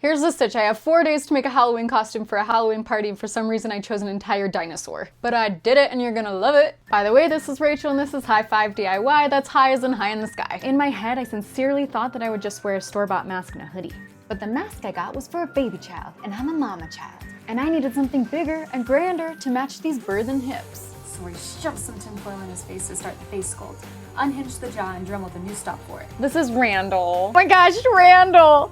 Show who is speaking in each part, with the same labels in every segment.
Speaker 1: Here's the stitch. I have 4 days to make a Halloween costume for a Halloween party, and for some reason I chose an entire dinosaur. But I did it and you're gonna love it. By the way, this is Rachel and this is High Five DIY. That's high as in high in the sky. In my head, I sincerely thought that I would just wear a store-bought mask and a hoodie. But the mask I got was for a baby child, and I'm a mama child. And I needed something bigger and grander to match these birthen hips. So I shoved some tinfoil in his face to start the face sculpt, unhinged the jaw, and dremelled the new stop for it. This is Randall. Oh my gosh, Randall!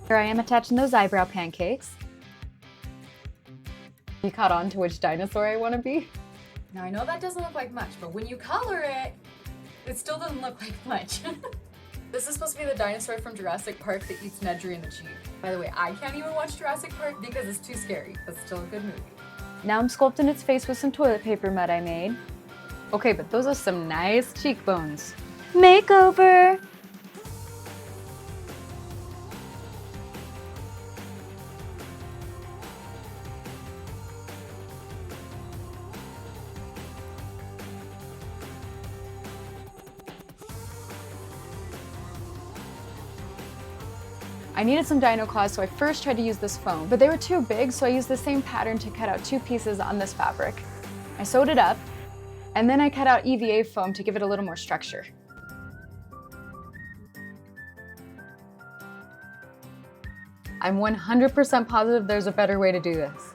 Speaker 1: Here I am attaching those eyebrow pancakes. You caught on to which dinosaur I want to be?
Speaker 2: Now I know that doesn't look like much, but when you color it, it still doesn't look like much. This is supposed to be the dinosaur from Jurassic Park that eats Nedry in the Jeep. By the way, I can't even watch Jurassic Park because it's too scary, but still a good movie.
Speaker 1: Now I'm sculpting its face with some toilet paper mud I made. Okay, but those are some nice cheekbones. Makeover! I needed some dino claws, so I first tried to use this foam, but they were too big, so I used the same pattern to cut out 2 pieces on this fabric. I sewed it up, and then I cut out EVA foam to give it a little more structure. I'm 100% positive there's a better way to do this.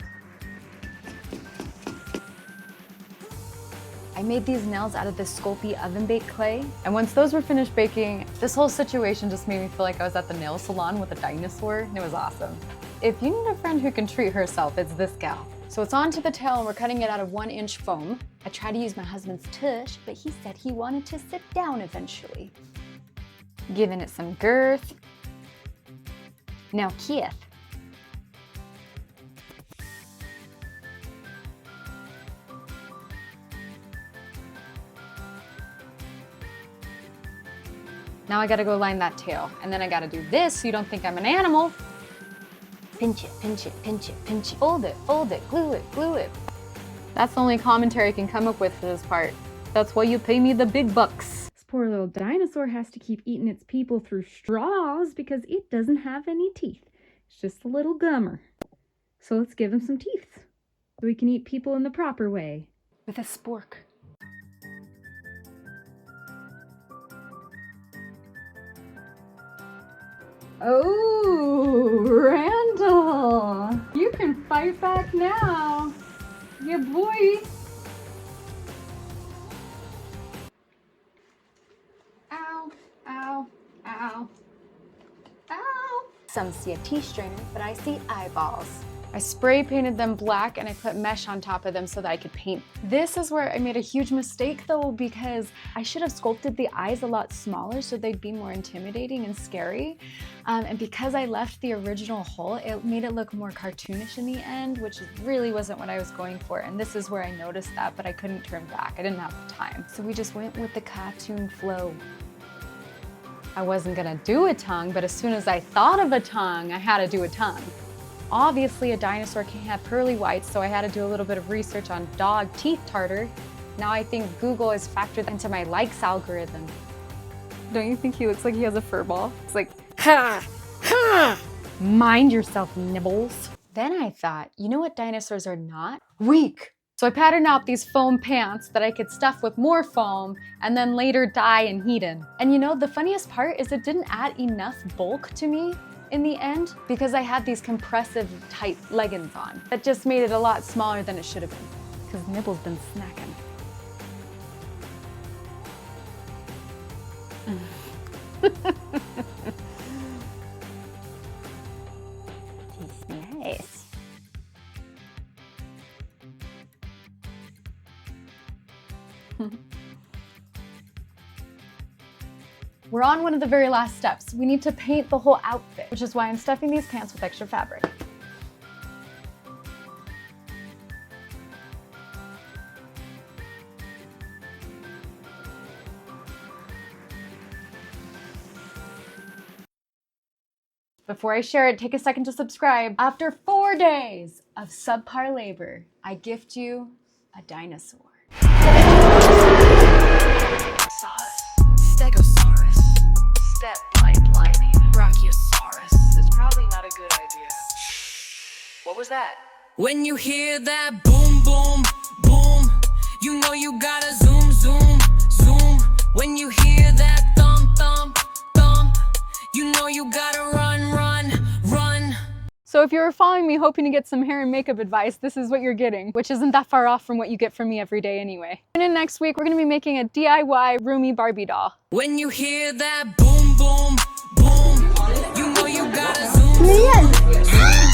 Speaker 1: I made these nails out of this Sculpey oven-baked clay, and once those were finished baking, this whole situation just made me feel like I was at the nail salon with a dinosaur, and it was awesome. If you need a friend who can treat herself, it's this gal. So it's on to the tail, and we're cutting it out of 1-inch foam. I tried to use my husband's tush, but he said he wanted to sit down eventually. Giving it some girth. Now Keith. Now I gotta go line that tail, and then I gotta do this so you don't think I'm an animal. Pinch it, pinch it, pinch it, pinch it. Fold it, glue it, glue it. That's the only commentary I can come up with for this part. That's why you pay me the big bucks.
Speaker 3: This poor little dinosaur has to keep eating its people through straws because it doesn't have any teeth. It's just a little gummer. So let's give him some teeth so we can eat people in the proper way.
Speaker 1: With a spork. Oh, Randall, you can fight back now. Yeah, boy. Ow, ow, ow, ow. Some see a T-strainer, but I see eyeballs. I spray painted them black and I put mesh on top of them so that I could paint. This is where I made a huge mistake though, because I should have sculpted the eyes a lot smaller so they'd be more intimidating and scary. And because I left the original hole, it made it look more cartoonish in the end, which really wasn't what I was going for. And this is where I noticed that, but I couldn't turn back. I didn't have the time. So we just went with the cartoon flow. I wasn't gonna do a tongue, but as soon as I thought of a tongue, I had to do a tongue. Obviously, a dinosaur can't have pearly whites, so I had to do a little bit of research on dog teeth tartar. Now I think Google has factored into my likes algorithm. Don't you think he looks like he has a fur ball? It's like, ha, ha, mind yourself, Nibbles. Then I thought, you know what dinosaurs are not? Weak. So I patterned out these foam pants that I could stuff with more foam and then later dye and heat in. And you know, the funniest part is it didn't add enough bulk to me in the end because I had these compressive tight leggings on. That just made it a lot smaller than it should have been because Nibble's been snacking. It's nice. We're on one of the very last steps. We need to paint the whole outfit, which is why I'm stuffing these pants with extra fabric. Before I share it, take a second to subscribe. After 4 days of subpar labor, I gift you a dinosaur. Stegosaurus, step by
Speaker 4: What was that?
Speaker 5: When you hear that boom, boom, boom, you know you gotta zoom, zoom, zoom. When you hear that thump, thump, thump, you know you gotta run, run, run.
Speaker 1: So if you were following me hoping to get some hair and makeup advice, this is what you're getting, which isn't that far off from what you get from me every day anyway. And in next week, we're gonna be making a DIY roomy Barbie doll.
Speaker 5: When you hear that boom, boom, boom, you know you gotta zoom, zoom.